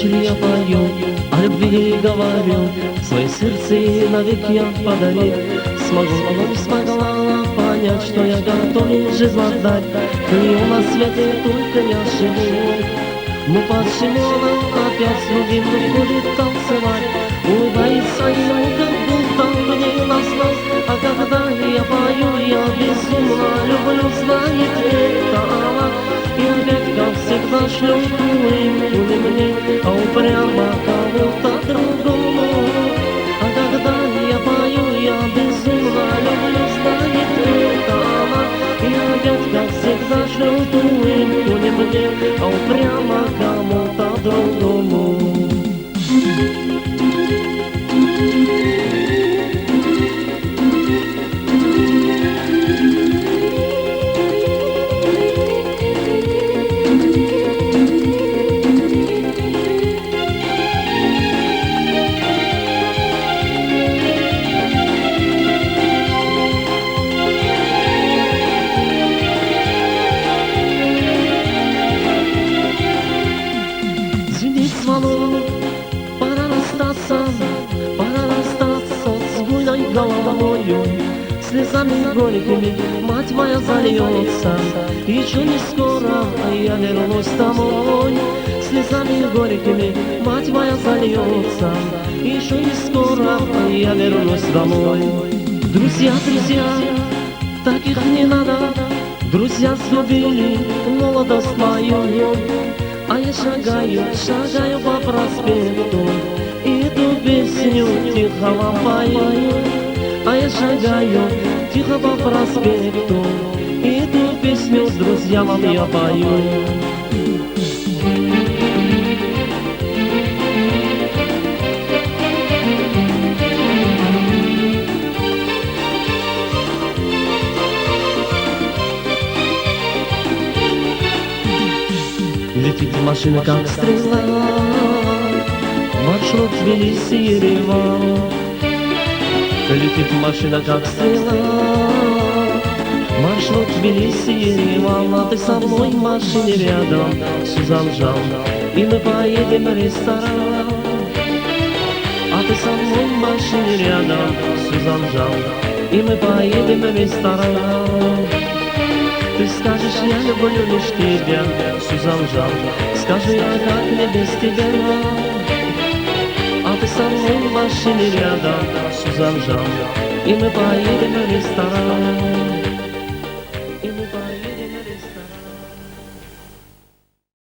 ли я пою, о любви говорю, свое сердце навек я подарил. Смогла понять, что я готов жизнь отдать, и на свете только я живу. Ну почему она опять с другим будет танцевать? Улыбается ему, как будто мне нас, а когда я пою, я безумно люблю, знает это она. И опять, как всегда, шлю улыбку не мне, а упрямо кому-то другому. А когда я пою, я безумно люблю, знает это она. И опять, как всегда, шлю улыбку не мне, а упрямо кому-то другому. Пора расстаться с буйной головою, слезами горькими мать моя зальется. Еще не скоро я вернусь домой, слезами горькими мать моя зальется. Еще не скоро я вернусь домой. Друзья, таких не надо, друзья сгубили молодость мою. А я шагаю по проспекту, и эту песню тихо вам пою. А я шагаю тихо по проспекту, и эту песню с друзьями я пою. Летит машина, как стрела, маршрут Тбилиси-Ереван. Летит машина, как стрела, маршрут Тбилиси-Ереван. А ты со мной в машине рядом, Сюзанжан, и мы поедем в ресторан. А ты со мной в машине рядом, Сюзанжан, и мы поедем в ресторан. Ты скажешь, я люблю лишь тебя, Сюзанжан, скажи, а как мне без тебя? А ты со мной в машине рядом, Сюзанжан, и мы поедем в ресторан.